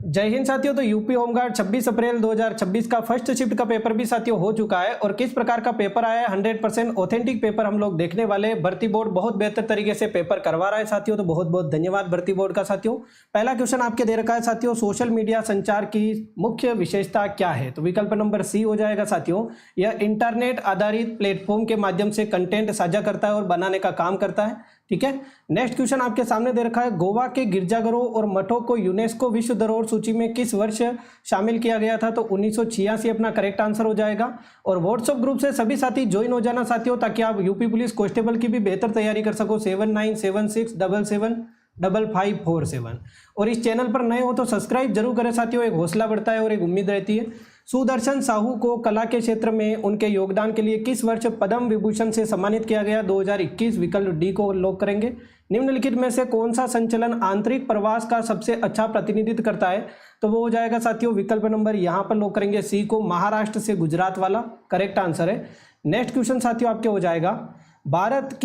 जय हिंद साथियों। तो यूपी होमगार्ड 26 अप्रैल 2026 का फर्स्ट शिफ्ट का पेपर भी साथियों हो चुका है और किस प्रकार का पेपर आया है 100% ऑथेंटिक पेपर हम लोग देखने वाले। भर्ती बोर्ड बहुत बेहतर तरीके से पेपर करवा रहा है साथियों, तो बहुत बहुत धन्यवाद भर्ती बोर्ड का साथियों। पहला क्वेश्चन आपके दे रखा है साथियों, सोशल मीडिया संचार की मुख्य विशेषता क्या है? तो विकल्प नंबर सी हो जाएगा साथियों। यह इंटरनेट आधारित प्लेटफॉर्म के माध्यम से कंटेंट साझा करता है और बनाने का काम करता है। ठीक है, नेक्स्ट क्वेश्चन आपके सामने दे रखा है, गोवा के गिरजाघरों और मठों को यूनेस्को विश्व धरोहर सूची में किस वर्ष शामिल किया गया था? तो 1986 अपना करेक्ट आंसर हो जाएगा। और व्हाट्सएप ग्रुप से सभी साथी ज्वाइन हो जाना साथियों, ताकि आप यूपी पुलिस कांस्टेबल की भी बेहतर तैयारी कर सको। 7976775547। और इस चैनल पर नए हो तो सब्सक्राइब जरूर करें साथियों, एक हौसला बढ़ता है और एक उम्मीद रहती है। सुदर्शन साहू को कला के क्षेत्र में उनके योगदान के लिए किस वर्ष पद्म विभूषण से सम्मानित किया गया? 2021। विकल्प डी को लॉक करेंगे। निम्नलिखित में से कौन सा संचलन आंतरिक प्रवास का सबसे अच्छा प्रतिनिधित्व करता है? तो वो हो जाएगा साथियों विकल्प नंबर यहाँ पर लॉक करेंगे सी को, महाराष्ट्र से गुजरात वाला करेक्ट आंसर है। नेक्स्ट क्वेश्चन साथियों आपके हो जाएगा, भारत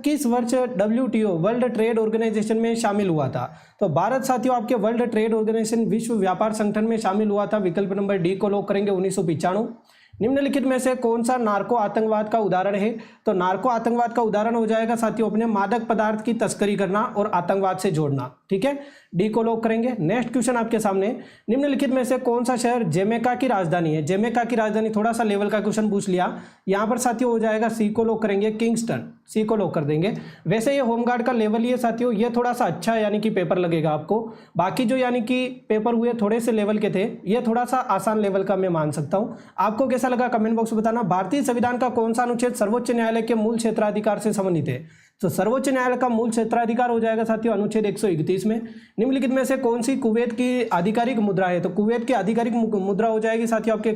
किस वर्ष WTO वर्ल्ड ट्रेड ऑर्गेनाइजेशन में शामिल हुआ था? तो भारत साथियों आपके वर्ल्ड ट्रेड ऑर्गेनाइजेशन विश्व व्यापार संगठन में शामिल हुआ था। विकल्प नंबर डी को लॉक करेंगे 1995। निम्नलिखित में से कौन सा नार्को आतंकवाद का उदाहरण है? तो नार्को आतंकवाद का उदाहरण हो जाएगा साथियों अपने मादक पदार्थ की तस्करी करना और आतंकवाद से जोड़ना। ठीक है, डी को लॉक करेंगे। नेक्स्ट क्वेश्चन आपके सामने, निम्नलिखित में से कौन सा शहर जमैका की राजधानी है? जमैका की राजधानी, थोड़ा सा लेवल का क्वेश्चन पूछ लिया। यहाँ पर साथियों हो जाएगा सी को लॉक करेंगे, किंगस्टन, सी को लॉक कर देंगे। वैसे ये होमगार्ड का लेवल ही है साथियों, ये थोड़ा सा अच्छा है यानी कि पेपर लगेगा आपको। बाकी जो यानी कि पेपर हुए थोड़े से लेवल के थे, ये थोड़ा सा आसान लेवल का मैं मान सकता हूँ। आपको कैसा लगा कमेंट बॉक्स में बताना। भारतीय संविधान का कौन सा अनुच्छेद सर्वोच्च न्यायालय के मूल क्षेत्राधिकार से संबंधित है? तो सर्वोच्च न्यायालय का मूल क्षेत्राधिकार हो जाएगा साथियों अनुच्छेद 131 में। निम्नलिखित में से कौन सी कुवैत की आधिकारिक मुद्रा है? तो कुवैत की आधिकारिक मुद्रा हो जाएगी साथियों आपके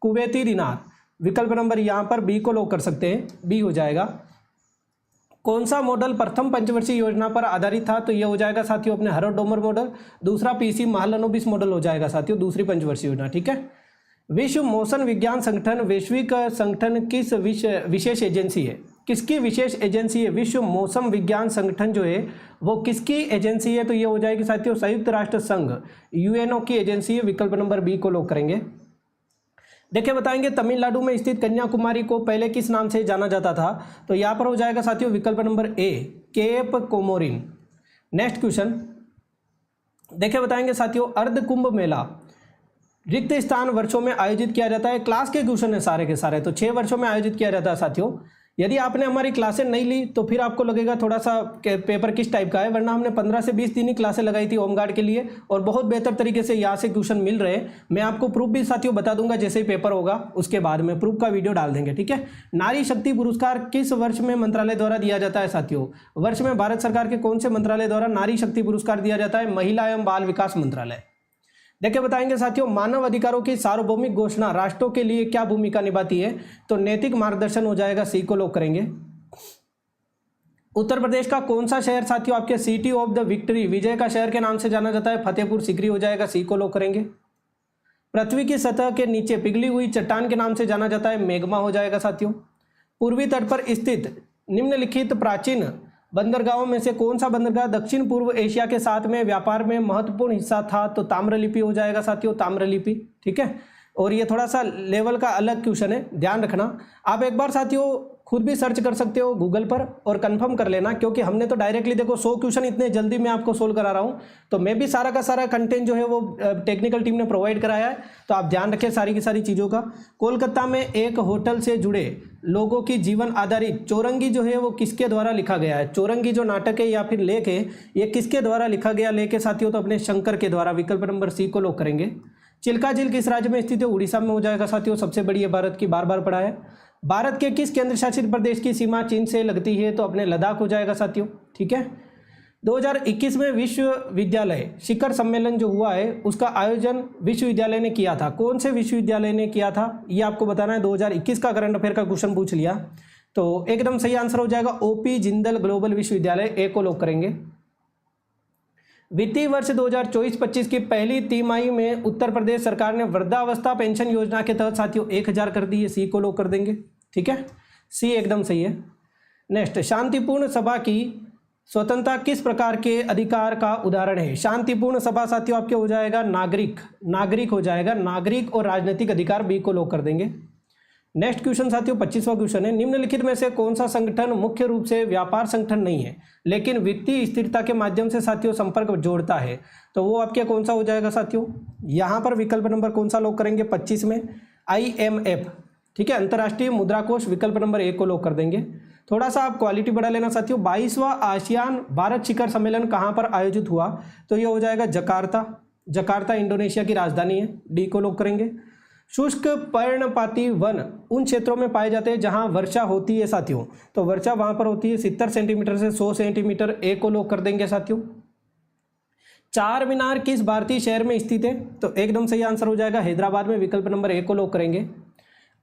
कुवैती दिनार। विकल्प नंबर यहाँ पर बी को लॉक कर सकते हैं, बी हो जाएगा। कौन सा मॉडल प्रथम पंचवर्षीय योजना पर आधारित था? तो ये हो जाएगा साथियों अपने हरोड-डोमर मॉडल। दूसरा PC महालनोबिस मॉडल हो जाएगा साथियों दूसरी पंचवर्षीय योजना। ठीक है, विश्व मौसम विज्ञान संगठन वैश्विक संगठन किस विशेष एजेंसी है? किसकी विशेष एजेंसी है? विश्व मौसम विज्ञान संगठन जो है वो किसकी एजेंसी है? तो ये हो जाएगी साथियों संयुक्त राष्ट्र संघ UNO की एजेंसी है। विकल्प नंबर बी को लॉक करेंगे। देखिए बताएंगे, तमिलनाडु में स्थित कन्याकुमारी को पहले किस नाम से जाना जाता था? तो यहाँ पर हो जाएगा साथियों विकल्प नंबर A, Cape Comorin. Next question देखिए बताएंगे साथियों, अर्ध कुंभ मेला रिक्त स्थान वर्षों में आयोजित किया जाता है। क्लास के क्वेश्चन है सारे के सारे, तो 6 वर्षों में आयोजित किया जाता है साथियों। यदि आपने हमारी क्लासें नहीं ली तो फिर आपको लगेगा थोड़ा सा पेपर किस टाइप का है, वरना हमने 15 से 20 दिन ही क्लासें लगाई थी होमगार्ड के लिए और बहुत बेहतर तरीके से यहाँ से क्वेश्चन मिल रहे हैं। मैं आपको प्रूफ भी साथियों बता दूंगा जैसे ही पेपर होगा, उसके बाद में प्रूफ का वीडियो डाल देंगे। ठीक है, नारी शक्ति पुरस्कार किस वर्ष में मंत्रालय द्वारा दिया जाता है साथियों? वर्ष में भारत सरकार के कौन से मंत्रालय द्वारा नारी शक्ति पुरस्कार दिया जाता है? महिला एवं बाल विकास मंत्रालय। देखिए बताएंगे साथियों, मानव अधिकारों की सार्वभौमिक घोषणा राष्ट्रों के लिए क्या भूमिका निभाती है? तो नैतिक मार्गदर्शन हो जाएगा, सी को लॉक करेंगे। उत्तर प्रदेश का कौन सा शहर साथियों आपके सिटी ऑफ द विक्ट्री, विजय का शहर के नाम से जाना जाता है? फतेहपुर सीकरी हो जाएगा, सी को लॉक करेंगे। पृथ्वी की सतह के नीचे पिघली हुई चट्टान के नाम से जाना जाता है? मैग्मा हो जाएगा साथियों। पूर्वी तट पर स्थित निम्नलिखित प्राचीन बंदरगाहों में से कौन सा बंदरगाह दक्षिण पूर्व एशिया के साथ में व्यापार में महत्वपूर्ण हिस्सा था? तो ताम्रलिपि हो जाएगा साथियों, ताम्रलिपि। ठीक है, और ये थोड़ा सा लेवल का अलग क्वेश्चन है, ध्यान रखना। आप एक बार साथियों खुद भी सर्च कर सकते हो गूगल पर और कंफर्म कर लेना, क्योंकि हमने तो डायरेक्टली देखो 100 क्वेश्चन इतने जल्दी मैं आपको सोल्व करा रहा हूँ, तो मैं भी सारा का सारा कंटेंट जो है वो टेक्निकल टीम ने प्रोवाइड कराया है, तो आप ध्यान रखें सारी की सारी चीज़ों का। कोलकाता में एक होटल से जुड़े लोगों की जीवन आधारित चौरंगी जो है वो किसके द्वारा लिखा गया है? चौरंगी जो नाटक है या फिर लेख है, ये किसके द्वारा लिखा गया लेख है साथियों? तो अपने शंकर के द्वारा। विकल्प नंबर सी को लॉक करेंगे। चिल्का झील किस राज्य में स्थित है? उड़ीसा में हो जाएगा साथियों, सबसे बड़ी है भारत की, बार बार पढ़ा है। भारत के किस केंद्र शासित प्रदेश की सीमा चीन से लगती है? तो अपने लद्दाख हो जाएगा साथियों। ठीक है, 2021 में विश्वविद्यालय शिखर सम्मेलन जो हुआ है उसका आयोजन विश्वविद्यालय ने किया था। कौन से विश्वविद्यालय ने किया था ये आपको बताना है। 2021 का करंट अफेयर का क्वेश्चन पूछ लिया तो एकदम सही आंसर हो जाएगा OP जिंदल ग्लोबल विश्वविद्यालय, ए को लॉक करेंगे। वित्तीय वर्ष 2024-25 की पहली तिमाही में उत्तर प्रदेश सरकार ने वृद्धावस्था पेंशन योजना के तहत साथियों 1000 कर दी है, सी को लॉक कर देंगे। ठीक है, सी एकदम सही है। नेक्स्ट, शांतिपूर्ण सभा की स्वतंत्रता किस प्रकार के अधिकार का उदाहरण है? शांतिपूर्ण सभा साथियों आपके हो जाएगा नागरिक हो जाएगा, नागरिक और राजनीतिक अधिकार बी को लॉक कर देंगे। नेक्स्ट क्वेश्चन साथियों 25वां क्वेश्चन है, निम्नलिखित में से कौन सा संगठन मुख्य रूप से व्यापार संगठन नहीं है लेकिन वित्तीय स्थिरता के माध्यम से साथियों संपर्क जोड़ता है? तो वो आपके कौन सा हो जाएगा साथियों? यहाँ पर विकल्प नंबर कौन सा लॉक करेंगे 25 में? IMF, ठीक है, अंतर्राष्ट्रीय मुद्रा कोष, विकल्प नंबर 1 को लॉक कर देंगे। थोड़ा सा आप क्वालिटी बढ़ा लेना साथियों। 22वां आसियान भारत शिखर सम्मेलन कहाँ पर आयोजित हुआ? तो ये हो जाएगा जकार्ता इंडोनेशिया की राजधानी है, डी को लॉक करेंगे। शुष्क पर्णपाती वन उन क्षेत्रों में पाए जाते हैं जहां वर्षा होती है साथियों, तो वर्षा वहां पर होती है 70 सेंटीमीटर से 100 सेंटीमीटर, ए को लॉक कर देंगे साथियों। चार मीनार किस भारतीय शहर में स्थित है? तो एकदम सही आंसर हो जाएगा हैदराबाद में, विकल्प नंबर 1 को लॉक करेंगे।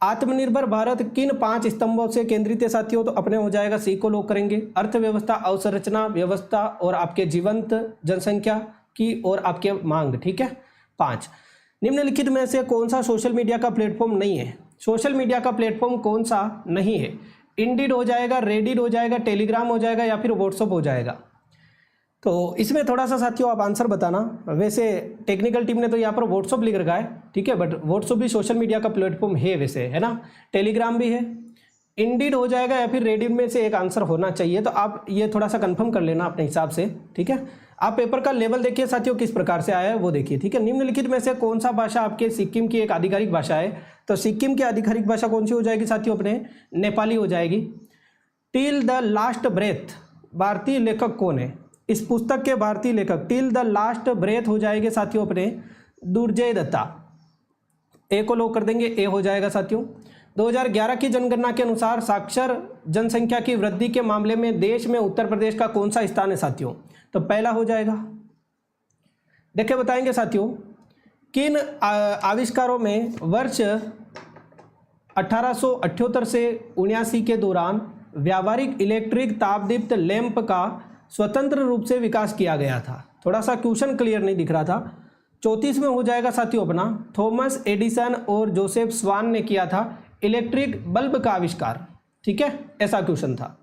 आत्मनिर्भर भारत किन 5 स्तंभों से केंद्रित है साथियों? तो अपने हो जाएगा सी को लॉक करेंगे। अर्थव्यवस्था, अवसंरचना व्यवस्था और आपके जीवंत जनसंख्या की और आपके मांग, ठीक है 5। निम्नलिखित में से कौन सा सोशल मीडिया का प्लेटफॉर्म नहीं है? सोशल मीडिया का प्लेटफॉर्म कौन सा नहीं है? इंडीड हो जाएगा, रेडिट हो जाएगा, टेलीग्राम हो जाएगा या फिर व्हाट्सअप हो जाएगा? तो इसमें थोड़ा सा साथियों आप आंसर बताना। वैसे टेक्निकल टीम ने तो यहाँ पर व्हाट्सअप लिख रखा है, ठीक है, बट व्हाट्सअप भी सोशल मीडिया का प्लेटफॉर्म है वैसे, है ना। टेलीग्राम भी है, इंडीड हो जाएगा या फिर रेडिट में से एक आंसर होना चाहिए। तो आप ये थोड़ा सा कंफर्म कर लेना अपने हिसाब से, ठीक है। आप पेपर का लेवल देखिए साथियों किस प्रकार से आया है वो देखिए, ठीक है। निम्नलिखित में से कौन सा भाषा आपके सिक्किम की एक आधिकारिक भाषा है? तो सिक्किम की आधिकारिक भाषा कौन सी हो जाएगी साथियों? अपने नेपाली हो जाएगी। टिल द लास्ट ब्रेथ भारतीय लेखक कौन है? इस पुस्तक के भारतीय लेखक टिल द लास्ट ब्रेथ हो जाएंगे साथियों अपने दुर्जय दत्ता, ए को लॉक कर देंगे, ए हो जाएगा साथियों। 2011 की जनगणना के अनुसार साक्षर जनसंख्या की वृद्धि के मामले में देश में उत्तर प्रदेश का कौन सा स्थान है साथियों? तो पहला हो जाएगा। देखिए बताएंगे साथियों, किन आविष्कारों में वर्ष 1878 से 79 के दौरान व्यावहारिक इलेक्ट्रिक तापदीप्त लैंप का स्वतंत्र रूप से विकास किया गया था? थोड़ा सा क्वेश्चन क्लियर नहीं दिख रहा था। 34 में हो जाएगा साथियों अपना थॉमस एडिसन और जोसेफ स्वान ने किया था इलेक्ट्रिक बल्ब का आविष्कार, ठीक है, ऐसा क्वेश्चन था।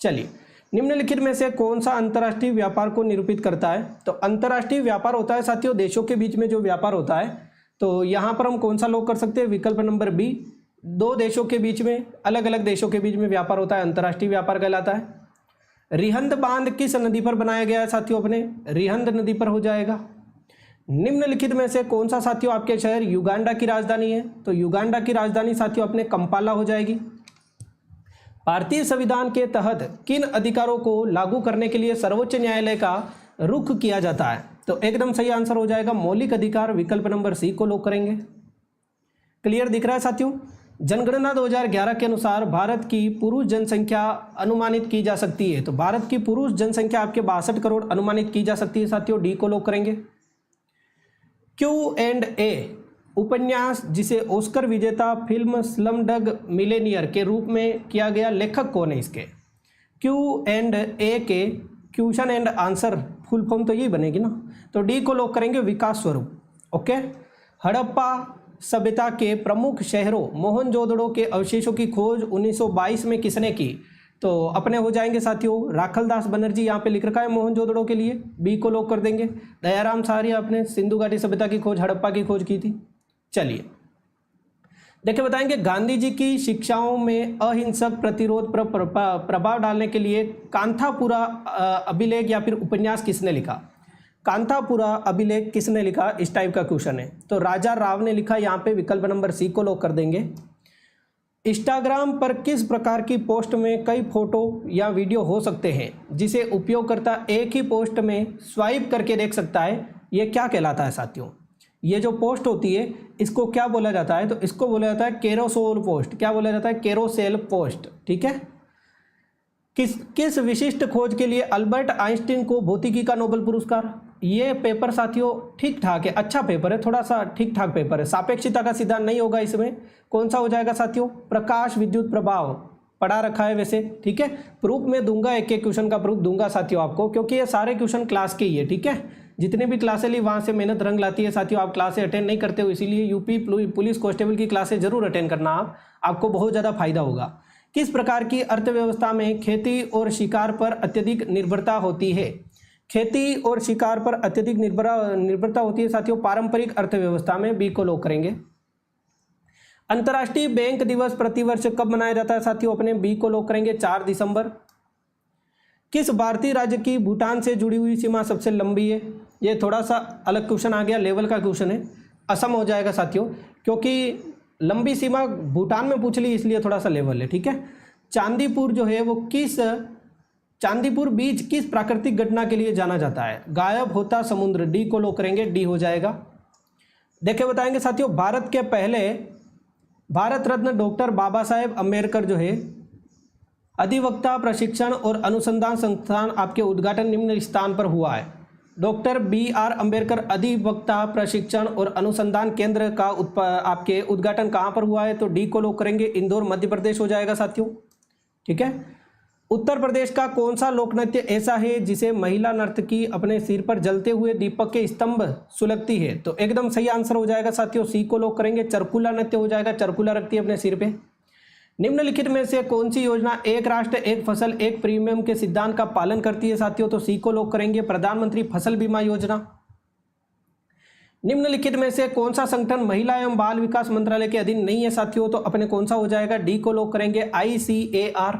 चलिए, निम्नलिखित में से कौन सा अंतर्राष्ट्रीय व्यापार को निरूपित करता है? तो अंतर्राष्ट्रीय व्यापार होता है साथियों देशों के बीच में जो व्यापार होता है। तो यहाँ पर हम कौन सा लॉक कर सकते हैं? विकल्प नंबर बी, दो देशों के बीच में, अलग अलग देशों के बीच में व्यापार होता है, अंतर्राष्ट्रीय व्यापार कहलाता है। रिहंद बांध किस नदी पर बनाया गया है साथियों? अपने रिहंद नदी पर हो जाएगा। निम्नलिखित में से कौन सा साथियों आपके शहर युगांडा की राजधानी है? तो युगांडा की राजधानी साथियों अपने कंपाला हो जाएगी। भारतीय संविधान के तहत किन अधिकारों को लागू करने के लिए सर्वोच्च न्यायालय का रुख किया जाता है? तो एकदम सही आंसर हो जाएगा मौलिक अधिकार, विकल्प नंबर सी को लॉक करेंगे। क्लियर दिख रहा है साथियों? जनगणना 2011 के अनुसार भारत की पुरुष जनसंख्या अनुमानित की जा सकती है। तो भारत की पुरुष जनसंख्या आपके 62 करोड़ अनुमानित की जा सकती है साथियों, डी को लॉक करेंगे। Q&A उपन्यास जिसे ऑस्कर विजेता फिल्म स्लमडॉग मिलेनियर के रूप में किया गया, लेखक कौन है इसके? Q&A के question and answer full form तो यही बनेगी ना, तो डी को लॉक करेंगे, विकास स्वरूप। ओके। हड़प्पा सभ्यता के प्रमुख शहरों मोहनजोदड़ो के अवशेषों की खोज 1922 में किसने की? तो अपने हो जाएंगे साथियों राखलदास बनर्जी, यहाँ पे लिख रखा है मोहनजोदड़ो के लिए, बी को लॉक कर देंगे। दयाराम सहारिया अपने सिंधु घाटी सभ्यता की खोज, हड़प्पा की खोज की थी। चलिए देखिए बताएंगे, गांधी जी की शिक्षाओं में अहिंसक प्रतिरोध पर प्रभाव डालने के लिए कांथापुरा अभिलेख या फिर उपन्यास किसने लिखा? कांथापुरा अभिलेख किसने लिखा, इस टाइप का क्वेश्चन है। तो राजा राव ने लिखा, यहाँ पे विकल्प नंबर सी को लॉक कर देंगे। इंस्टाग्राम पर किस प्रकार की पोस्ट में कई फोटो या वीडियो हो सकते हैं जिसे उपयोगकर्ता एक ही पोस्ट में स्वाइप करके देख सकता है? ये क्या कहलाता है साथियों? ये जो पोस्ट होती है इसको क्या बोला जाता है? तो इसको बोला जाता है कैरोसेल पोस्ट। क्या बोला जाता है? कैरोसेल पोस्ट, ठीक है। किस विशिष्ट खोज के लिए अल्बर्ट आइंस्टीन को भौतिकी का नोबेल पुरस्कार? ये पेपर साथियों ठीक ठाक है, अच्छा पेपर है, थोड़ा सा ठीक ठाक पेपर है। सापेक्षिता का सिद्धांत नहीं होगा इसमें, कौन सा हो जाएगा साथियों? प्रकाश विद्युत प्रभाव पढ़ा रखा है वैसे, ठीक है। प्रूफ में दूंगा, एक एक क्वेश्चन का प्रूफ दूंगा साथियों आपको, क्योंकि ये सारे क्वेश्चन क्लास के ही है, ठीक है। जितने भी क्लासें ली वहाँ से मेहनत रंग लाती है साथियों। आप क्लासें अटेंड नहीं करते हो, इसीलिए यूपी पुलिस कांस्टेबल की क्लासें जरूर अटेंड करना, आपको बहुत ज़्यादा फायदा होगा। किस प्रकार की अर्थव्यवस्था में खेती और शिकार पर अत्यधिक निर्भरता होती है? खेती और शिकार पर अत्यधिक निर्भरता होती है साथियों पारंपरिक अर्थव्यवस्था में। बी को लॉक करेंगे। अंतर्राष्ट्रीय बैंक दिवस प्रतिवर्ष कब मनाया जाता है साथियों? अपने बी को लॉक करेंगे 4 दिसंबर। किस भारतीय राज्य की भूटान से जुड़ी हुई सीमा सबसे लंबी है? ये थोड़ा सा अलग क्वेश्चन आ गया, लेवल का क्वेश्चन है, असम हो जाएगा साथियों, क्योंकि लंबी सीमा भूटान में पूछ ली इसलिए थोड़ा सा लेवल है। ठीक है, चांदीपुर जो है वो चांदीपुर बीच किस प्राकृतिक घटना के लिए जाना जाता है? गायब होता समुद्र। डी को लॉक करेंगे, डी हो जाएगा। देखिए बताएंगे साथियों, भारत के पहले भारत रत्न डॉक्टर बाबा साहेब अम्बेडकर जो है अधिवक्ता प्रशिक्षण और अनुसंधान संस्थान आपके उद्घाटन निम्न स्थान पर हुआ है। डॉक्टर BR अम्बेडकर अधिवक्ता प्रशिक्षण और अनुसंधान केंद्र का आपके उद्घाटन कहाँ पर हुआ है? तो डी को लॉक करेंगे, इंदौर मध्य प्रदेश हो जाएगा साथियों। ठीक है, उत्तर प्रदेश का कौन सा लोक नृत्य ऐसा है जिसे महिला नर्तकी अपने सिर पर जलते हुए दीपक के स्तंभ सुलगती है? तो एकदम सही आंसर हो जाएगा साथियों, सी को लॉक करेंगे, चरकुला नृत्य हो जाएगा, चरकुला रखती है अपने सिर पे। निम्नलिखित में से कौन सी योजना एक राष्ट्र एक फसल एक प्रीमियम के सिद्धांत का पालन करती है साथियों? तो सी को लॉक करेंगे, प्रधानमंत्री फसल बीमा योजना। निम्नलिखित में से कौन सा संगठन महिला एवं बाल विकास मंत्रालय के अधीन नहीं है साथियों? तो अपने कौन सा हो जाएगा? डी को लॉक करेंगे, ICAR।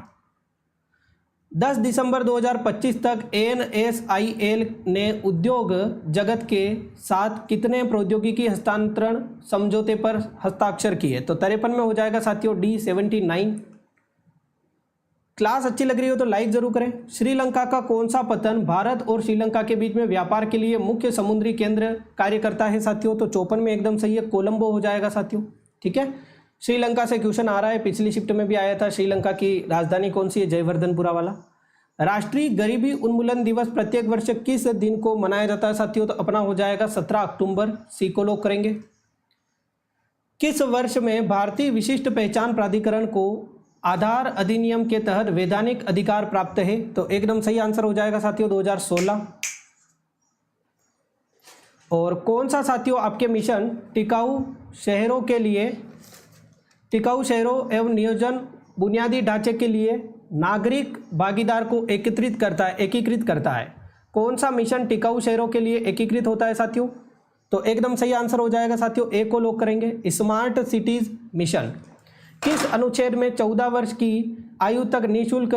10 दिसंबर 2025 तक NSIL ने उद्योग जगत के साथ कितने प्रौद्योगिकी हस्तांतरण समझौते पर हस्ताक्षर किए? तो 53 में हो जाएगा साथियों, D 79। क्लास अच्छी लग रही हो तो लाइक जरूर करें। श्रीलंका का कौन सा पत्तन भारत और श्रीलंका के बीच में व्यापार के लिए मुख्य समुद्री केंद्र कार्य करता है साथियों? तो 54 में एकदम सही है, कोलंबो हो जाएगा साथियों। ठीक है, श्रीलंका से क्वेश्चन आ रहा है, पिछली शिफ्ट में भी आया था। श्रीलंका की राजधानी कौन सी है? जयवर्धनपुरा वाला। राष्ट्रीय गरीबी उन्मूलन दिवस प्रत्येक वर्ष किस दिन को मनाया जाता है साथियों? तो अपना हो जाएगा 17 अक्टूबर। सी को लॉक करेंगे। किस वर्ष में भारतीय विशिष्ट पहचान प्राधिकरण को आधार अधिनियम के तहत वैधानिक अधिकार प्राप्त है? तो एकदम सही आंसर हो जाएगा साथियों, 2016। और कौन सा साथियों आपके मिशन टिकाऊ शहरों एवं नियोजन बुनियादी ढांचे के लिए नागरिक भागीदार को एकीकृत करता है? कौन सा मिशन टिकाऊ शहरों के लिए एकीकृत होता है साथियों? तो एकदम सही आंसर हो जाएगा साथियों, ए को लॉक करेंगे, स्मार्ट सिटीज मिशन। किस अनुच्छेद में 14 वर्ष की आयु तक निःशुल्क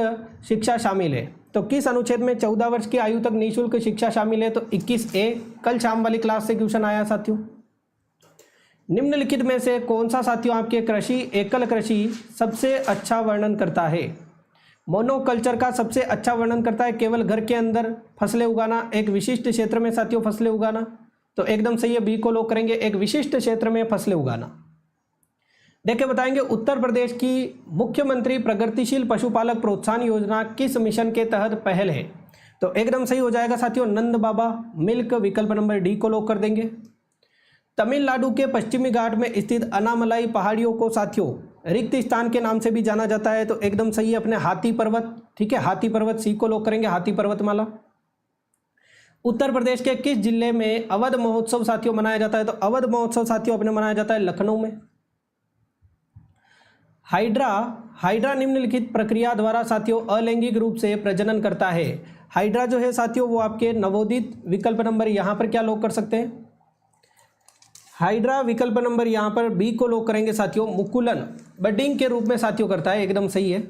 शिक्षा शामिल है? तो किस अनुच्छेद में 14 वर्ष की आयु तक निःशुल्क शिक्षा शामिल है? तो 21A। कल शाम वाली क्लास से क्वेश्चन आया साथियों। निम्नलिखित में से कौन सा साथियों आपके एकल कृषि सबसे अच्छा वर्णन करता है? मोनोकल्चर का सबसे अच्छा वर्णन करता है केवल घर के अंदर फसलें उगाना, एक विशिष्ट क्षेत्र में साथियों फसलें उगाना। तो एकदम सही है, बी को लॉक करेंगे, एक विशिष्ट क्षेत्र में फसलें उगाना। देखिए बताएंगे, उत्तर प्रदेश की मुख्यमंत्री प्रगतिशील पशुपालक प्रोत्साहन योजना किस मिशन के तहत पहल है? तो एकदम सही हो जाएगा साथियों, नंद बाबा मिल्क। विकल्प नंबर डी को लॉक कर देंगे। तमिलनाडु के पश्चिमी घाट में स्थित अनामलाई पहाड़ियों को साथियों रिक्त स्थान के नाम से भी जाना जाता है? तो एकदम सही है, अपने हाथी पर्वत। ठीक है, हाथी पर्वत, सी को लॉक करेंगे, हाथी पर्वतमाला। उत्तर प्रदेश के किस जिले में अवध महोत्सव साथियों मनाया जाता है? तो अवध महोत्सव साथियों अपने मनाया जाता है लखनऊ में। हाइड्रा निम्नलिखित प्रक्रिया द्वारा साथियों अलैंगिक रूप से प्रजनन करता है। हाइड्रा जो है साथियों वो आपके नवोदित। विकल्प नंबर यहाँ पर क्या लॉक कर सकते हैं? हाइड्रा। विकल्प नंबर यहाँ पर बी को लॉक करेंगे साथियों, मुकुलन बडिंग के रूप में साथियों करता है। एकदम सही है।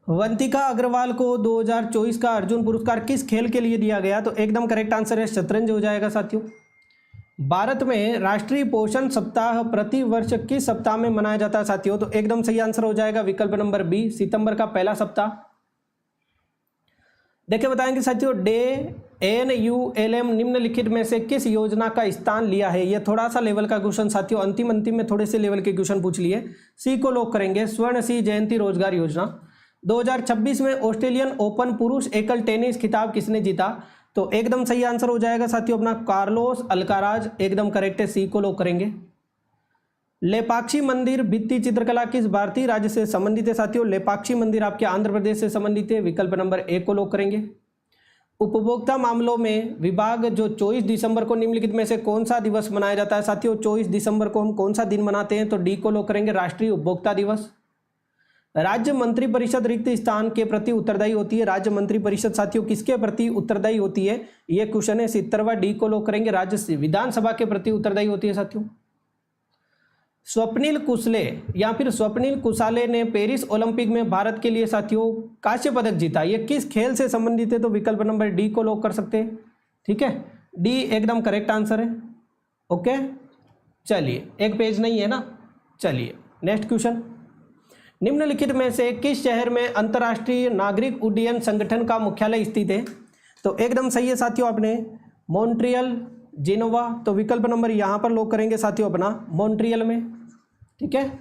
वंतिका अग्रवाल को 2024 का अर्जुन पुरस्कार किस खेल के लिए दिया गया? तो एकदम करेक्ट आंसर है, शतरंज हो जाएगा साथियों। भारत में राष्ट्रीय पोषण सप्ताह प्रति वर्ष किस सप्ताह में मनाया जाता है साथियों? तो एकदम सही आंसर हो जाएगा विकल्प नंबर बी, सितंबर का पहला सप्ताह। देखिए बताएंगे साथियों, NULM निम्नलिखित में से किस योजना का स्थान लिया है? ये थोड़ा सा लेवल का क्वेश्चन साथियों, अंतिम में थोड़े से लेवल के क्वेश्चन पूछ लिए। सी को लॉक करेंगे, स्वर्ण सिंह जयंती रोजगार योजना। 2026 में ऑस्ट्रेलियन ओपन पुरुष एकल टेनिस खिताब किसने जीता? तो एकदम सही आंसर हो जाएगा साथियों अपना कार्लोस अल्काराज। एकदम करेक्ट है, सी को लॉक करेंगे। लेपाक्षी मंदिर भित्ति चित्रकला किस भारतीय राज्य से संबंधित है साथियों? लेपाक्षी मंदिर आपके आंध्र प्रदेश से संबंधित है। विकल्प नंबर ए को लॉक करेंगे। उपभोक्ता मामलों में विभाग जो 24 दिसंबर को निम्नलिखित में से कौन सा दिवस मनाया जाता है साथियों? 24 दिसंबर को हम कौन सा दिन मनाते हैं? तो डी को लॉक करेंगे, राष्ट्रीय उपभोक्ता दिवस। राज्य मंत्रिपरिषद रिक्त स्थान के प्रति उत्तरदायी होती है। राज्य मंत्रिपरिषद साथियों किसके प्रति उत्तरदायी होती है? ये क्वेश्चन है 70वां, डी को लॉक करेंगे। राज्य विधानसभा के प्रति उत्तरदायी होती है साथियों। स्वप्निल कुशले या फिर स्वप्निल कुशाले ने पेरिस ओलंपिक में भारत के लिए साथियों कांस्य पदक जीता। ये किस खेल से संबंधित है? तो विकल्प नंबर डी को लॉक कर सकते हैं। ठीक है, डी एकदम करेक्ट आंसर है। ओके, चलिए, एक पेज नहीं है ना। चलिए नेक्स्ट क्वेश्चन, निम्नलिखित में से किस शहर में अंतर्राष्ट्रीय नागरिक उड्डयन संगठन का मुख्यालय स्थित है? तो एकदम सही है साथियों, आपने मॉन्ट्रियल, जिनोवा। तो विकल्प नंबर यहां पर लॉक करेंगे साथियों अपना मॉन्ट्रियल में। ठीक है,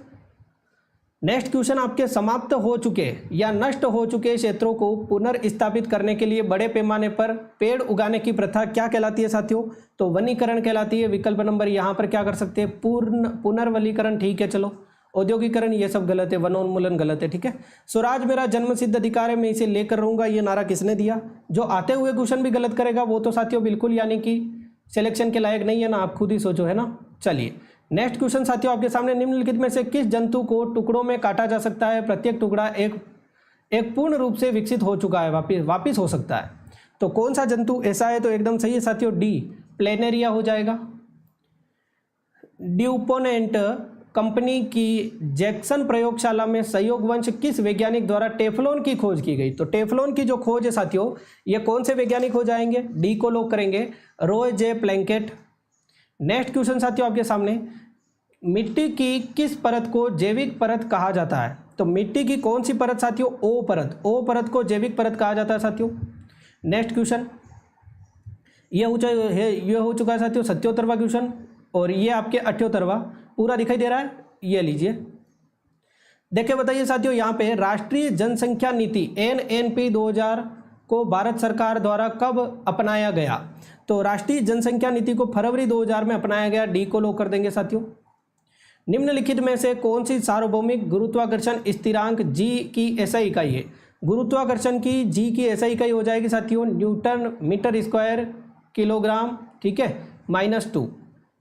नेक्स्ट क्वेश्चन, आपके समाप्त हो चुके या नष्ट हो चुके क्षेत्रों को पुनर्स्थापित करने के लिए बड़े पैमाने पर पेड़ उगाने की प्रथा क्या कहलाती है साथियों? तो वनीकरण कहलाती है। विकल्प नंबर यहां पर क्या कर सकते हैं? पुनर्वनीकरण। ठीक है, चलो, औद्योगिकरण ये सब गलत है, वनोन्मूलन गलत है। ठीक है, स्वराज मेरा जन्मसिद्ध अधिकार है, मैं इसे लेकर रहूंगा, ये नारा किसने दिया? जो आते हुए क्वेश्चन भी गलत करेगा वो तो साथियों बिल्कुल यानी कि सिलेक्शन के लायक नहीं है ना, आप खुद ही सोचो, है ना। चलिए नेक्स्ट क्वेश्चन साथियों आपके सामने, निम्नलिखित में से किस जंतु को टुकड़ों में काटा जा सकता है? प्रत्येक टुकड़ा एक पूर्ण रूप से विकसित हो चुका है, वापिस हो सकता है। तो कौन सा जंतु ऐसा है? तो एकदम सही है साथियों, डी प्लेनेरिया हो जाएगा। ड्यूपोनेंट कंपनी की जैक्सन प्रयोगशाला में संयोगवंश किस वैज्ञानिक द्वारा टेफ्लॉन की खोज की गई? तो टेफ्लॉन की जो खोज है साथियों, ये कौन से वैज्ञानिक हो जाएंगे? डी को लॉक करेंगे, रॉय जे प्लैंकेट। नेक्स्ट क्वेश्चन साथियों आपके सामने, मिट्टी की किस परत को जैविक परत कहा जाता है? तो मिट्टी की कौन सी परत साथियों? ओ परत। ओ परत को जैविक परत कहा जाता है साथियों। नेक्स्ट क्वेश्चन, ये हो चुका है साथियों 77वां क्वेश्चन, और ये आपके 78वां पूरा दिखाई दे रहा है, ये लीजिए। देखिए बताइए साथियों, यहाँ पे राष्ट्रीय जनसंख्या नीति NNP 2000 को भारत सरकार द्वारा कब अपनाया गया? तो राष्ट्रीय जनसंख्या नीति को फरवरी 2000 में अपनाया गया। डी को लॉक कर देंगे साथियों। निम्नलिखित में से कौन सी सार्वभौमिक गुरुत्वाकर्षण स्थिरांक जी की एसआई इकाई है? गुरुत्वाकर्षण की जी की एसआई इकाई हो जाएगी साथियों न्यूटन मीटर स्क्वायर किलोग्राम। ठीक है, -2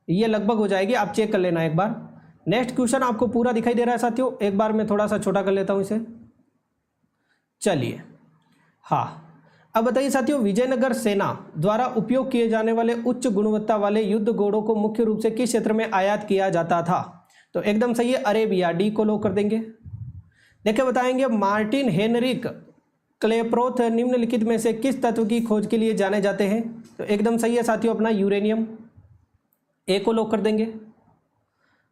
ये लगभग हो जाएगी, आप चेक कर लेना एक बार। नेक्स्ट क्वेश्चन आपको पूरा दिखाई दे रहा है साथियों, एक बार मैं थोड़ा सा छोटा कर लेता हूं इसे। चलिए, हाँ, अब बताइए साथियों, विजयनगर सेना द्वारा उपयोग किए जाने वाले उच्च गुणवत्ता वाले युद्ध घोड़ों को मुख्य रूप से किस क्षेत्र में आयात किया जाता था? तो एकदम सही है, अरेबिया। डी को लॉक कर देंगे। देखिए बताएंगे, मार्टिन हेनरिक क्लेप्रोथ निम्नलिखित में से किस तत्व की खोज के लिए जाने जाते हैं? तो एकदम सही है साथियों अपना यूरेनियम। ए को लॉक कर देंगे।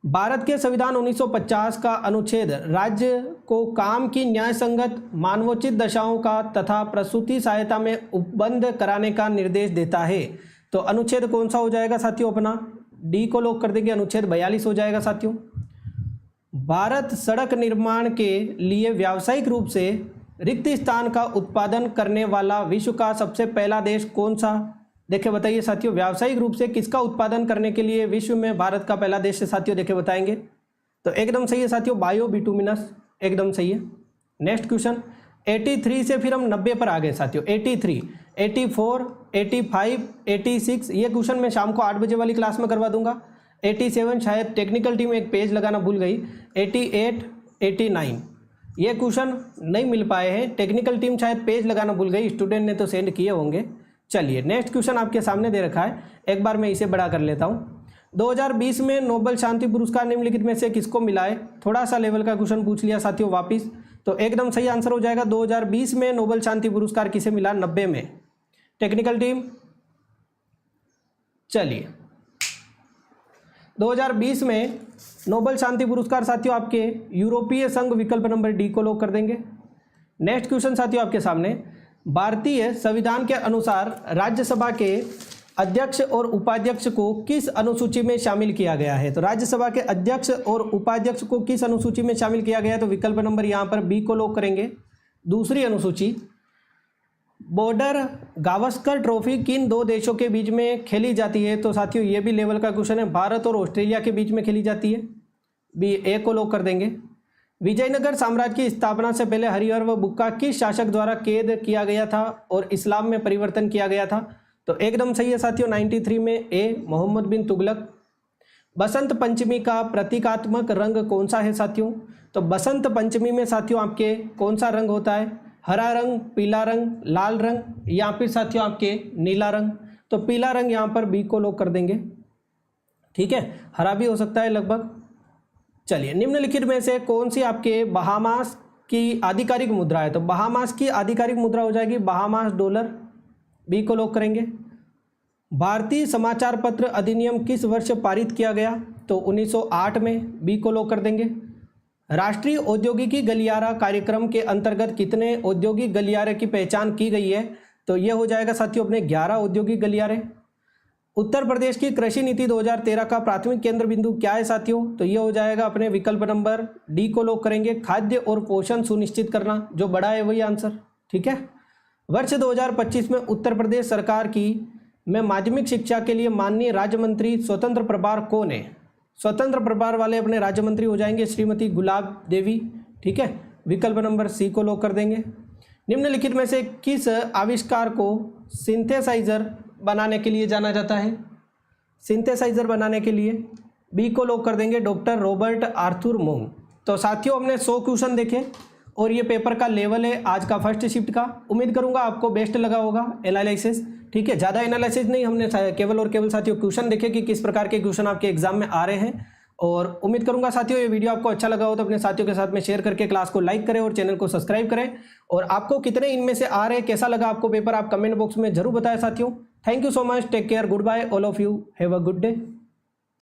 भारत के संविधान 1950 का अनुच्छेद राज्य को काम की न्यायसंगत मानवोचित दशाओं का तथा प्रसूति सहायता में उपबंध कराने का निर्देश देता है। तो अनुच्छेद कौन सा हो जाएगा साथियों अपना? डी को लॉक कर देंगे, अनुच्छेद 42 हो जाएगा साथियों। भारत सड़क निर्माण के लिए व्यावसायिक रूप से रिक्त स्थान का उत्पादन करने वाला विश्व का सबसे पहला देश कौन सा? देखिए बताइए साथियों, व्यावसायिक रूप से किसका उत्पादन करने के लिए विश्व में भारत का पहला देश है साथियों? देखिए बताएंगे, तो एकदम सही है साथियों, बायो बिटुमिनस, एकदम सही है। नेक्स्ट क्वेश्चन, 83 से फिर हम 90 पर आ गए साथियों। 83, 84, 85, 86 ये क्वेश्चन मैं शाम को 8 बजे वाली क्लास में करवा दूंगा। 87 शायद टेक्निकल टीम एक पेज लगाना भूल गई। 88, 89 ये क्वेश्चन नहीं मिल पाए हैं, टेक्निकल टीम शायद पेज लगाना भूल गई, स्टूडेंट ने तो सेंड किए होंगे। चलिए नेक्स्ट क्वेश्चन आपके सामने दे रखा है, एक बार मैं इसे बड़ा कर लेता हूँ। 2020 में नोबेल शांति पुरस्कार निम्नलिखित में से किसको मिला है? थोड़ा सा लेवल का क्वेश्चन पूछ लिया साथियों वापिस, तो एकदम सही आंसर हो जाएगा 2020 में नोबेल शांति पुरस्कार किसे मिला? 90 में। टेक्निकल टीम, चलिए 2020 में नोबेल शांति पुरस्कार साथियों आपके यूरोपीय संघ, विकल्प नंबर डी को लॉक कर देंगे। नेक्स्ट क्वेश्चन साथियों आपके सामने, भारतीय संविधान के अनुसार राज्यसभा के अध्यक्ष और उपाध्यक्ष को किस अनुसूची में शामिल किया गया है? तो राज्यसभा के अध्यक्ष और उपाध्यक्ष को किस अनुसूची में शामिल किया गया है? तो विकल्प नंबर यहां पर बी को लॉक करेंगे, दूसरी अनुसूची। बॉर्डर गावस्कर ट्रॉफी किन दो देशों के बीच में खेली जाती है? तो साथियों ये भी लेवल का क्वेश्चन है, भारत और ऑस्ट्रेलिया के बीच में खेली जाती है। बी, ए को लॉक कर देंगे। विजयनगर साम्राज्य की स्थापना से पहले हरिहर व बुक्का किस शासक द्वारा कैद किया गया था और इस्लाम में परिवर्तन किया गया था? तो एकदम सही है साथियों 93 में ए, मोहम्मद बिन तुगलक। बसंत पंचमी का प्रतीकात्मक रंग कौन सा है साथियों? तो बसंत पंचमी में साथियों आपके कौन सा रंग होता है? हरा रंग, पीला रंग, लाल रंग या फिर साथियों आपके नीला रंग। तो पीला रंग यहाँ पर बी को लॉक कर देंगे, ठीक है। हरा भी हो सकता है लगभग। चलिए, निम्नलिखित में से कौन सी आपके बहामास की आधिकारिक मुद्रा है? तो बहामास की आधिकारिक मुद्रा हो जाएगी बहामास डॉलर, बी को लॉक करेंगे। भारतीय समाचार पत्र अधिनियम किस वर्ष पारित किया गया? तो 1908 में, बी को लॉक कर देंगे। राष्ट्रीय औद्योगिकी गलियारा कार्यक्रम के अंतर्गत कितने औद्योगिक गलियारे की पहचान की गई है? तो ये हो जाएगा साथियों अपने 11 औद्योगिक गलियारे। उत्तर प्रदेश की कृषि नीति 2013 का प्राथमिक केंद्र बिंदु क्या है साथियों? तो ये हो जाएगा अपने विकल्प नंबर डी को लॉक करेंगे, खाद्य और पोषण सुनिश्चित करना। जो बड़ा है वही आंसर, ठीक है। वर्ष 2025 में उत्तर प्रदेश सरकार की में माध्यमिक शिक्षा के लिए माननीय राज्य मंत्री स्वतंत्र प्रभार कौन है? स्वतंत्र प्रभार वाले अपने राज्य मंत्री हो जाएंगे श्रीमती गुलाब देवी, ठीक है। विकल्प नंबर सी को लॉक कर देंगे। निम्नलिखित में से किस आविष्कार को सिंथेसाइजर बनाने के लिए जाना जाता है? सिंथेसाइजर बनाने के लिए बी को लॉक कर देंगे, डॉक्टर रॉबर्ट आर्थर मोंग। तो साथियों हमने 100 क्वेश्चन देखे और ये पेपर का लेवल है आज का फर्स्ट शिफ्ट का। उम्मीद करूंगा आपको बेस्ट लगा होगा एनालिसिस, ठीक है। ज़्यादा एनालिसिस नहीं, हमने केवल और केवल साथियों क्वेश्चन देखे कि किस प्रकार के क्वेश्चन आपके एग्जाम में आ रहे हैं। और उम्मीद करूंगा साथियों ये वीडियो आपको अच्छा लगा हो तो अपने साथियों के साथ में शेयर करके क्लास को लाइक करें और चैनल को सब्सक्राइब करें। और आपको कितने इनमें से आ रहे हैं, कैसा लगा आपको पेपर, आप कमेंट बॉक्स में जरूर बताएं साथियों। Thank you so much, take care, goodbye all of you, have a good day.